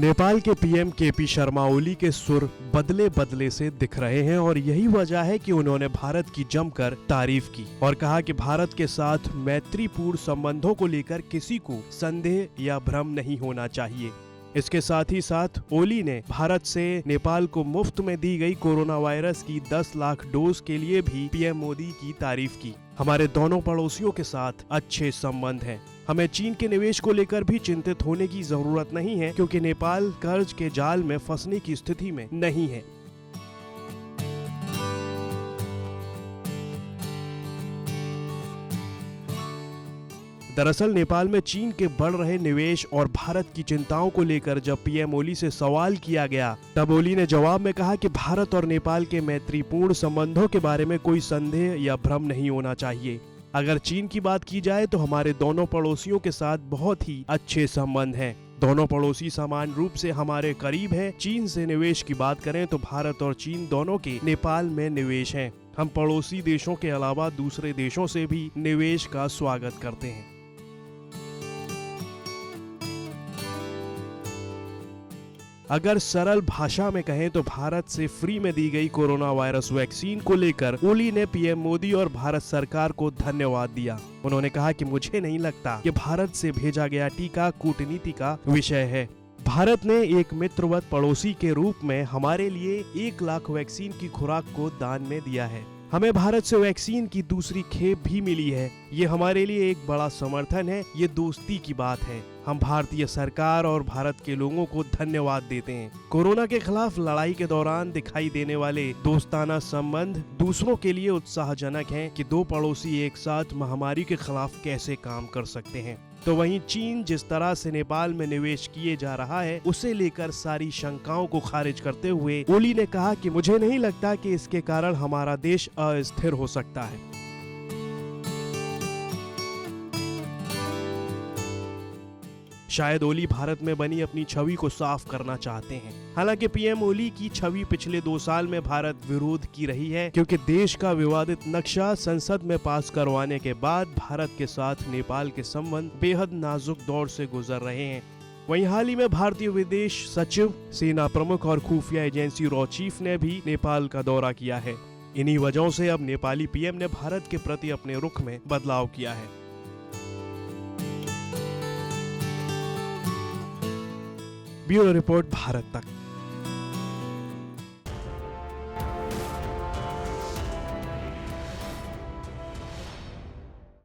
नेपाल के PM KP Sharma Oli के सुर बदले बदले से दिख रहे हैं और यही वजह है कि उन्होंने भारत की जमकर तारीफ की और कहा कि भारत के साथ मैत्रीपूर्ण संबंधों को लेकर किसी को संदेह या भ्रम नहीं होना चाहिए। इसके साथ ही साथ ओली ने भारत से नेपाल को मुफ्त में दी गई कोरोना वायरस की 10 लाख डोज के लिए भी पीएम मोदी की तारीफ की। हमारे दोनों पड़ोसियों के साथ अच्छे संबंध हैं। हमें चीन के निवेश को लेकर भी चिंतित होने की जरूरत नहीं है क्योंकि नेपाल कर्ज के जाल में फंसने की स्थिति में नहीं है। दरअसल नेपाल में चीन के बढ़ रहे निवेश और भारत की चिंताओं को लेकर जब पीएम ओली से सवाल किया गया तब ओली ने जवाब में कहा कि भारत और नेपाल के मैत्रीपूर्ण संबंधों के बारे में कोई संदेह या भ्रम नहीं होना चाहिए। अगर चीन की बात की जाए तो हमारे दोनों पड़ोसियों के साथ बहुत ही अच्छे संबंध हैं। दोनों पड़ोसी समान रूप से हमारे करीब हैं। चीन से निवेश की बात करें तो भारत और चीन दोनों के नेपाल में निवेश हैं। हम पड़ोसी देशों के अलावा दूसरे देशों से भी निवेश का स्वागत करते हैं। अगर सरल भाषा में कहें तो भारत से फ्री में दी गई कोरोना वायरस वैक्सीन को लेकर ओली ने पीएम मोदी और भारत सरकार को धन्यवाद दिया। उन्होंने कहा कि मुझे नहीं लगता कि भारत से भेजा गया टीका कूटनीति का विषय है। भारत ने एक मित्रवत पड़ोसी के रूप में हमारे लिए 1 लाख वैक्सीन की खुराक को दान में दिया है। हमें भारत से वैक्सीन की दूसरी खेप भी मिली है। ये हमारे लिए एक बड़ा समर्थन है। ये दोस्ती की बात है। हम भारतीय सरकार और भारत के लोगों को धन्यवाद देते हैं। कोरोना के खिलाफ लड़ाई के दौरान दिखाई देने वाले दोस्ताना संबंध दूसरों के लिए उत्साहजनक हैं कि दो पड़ोसी एक साथ महामारी के खिलाफ कैसे काम कर सकते हैं। तो वहीं चीन जिस तरह से नेपाल में निवेश किए जा रहा है उसे लेकर सारी शंकाओं को खारिज करते हुए ओली ने कहा कि मुझे नहीं लगता कि इसके कारण हमारा देश अस्थिर हो सकता है। शायद ओली भारत में बनी अपनी छवि को साफ करना चाहते हैं। हालांकि पीएम ओली की छवि पिछले 2 साल में भारत विरोध की रही है क्योंकि देश का विवादित नक्शा संसद में पास करवाने के बाद भारत के साथ नेपाल के संबंध बेहद नाजुक दौर से गुजर रहे हैं। वहीं हाल ही में भारतीय विदेश सचिव, सेना प्रमुख और खुफिया एजेंसी रॉ चीफ ने भी नेपाल का दौरा किया है। इन्हीं वजहों से अब नेपाली पीएम ने भारत के प्रति अपने रुख में बदलाव किया है। ब्यूरो रिपोर्ट, भारत तक।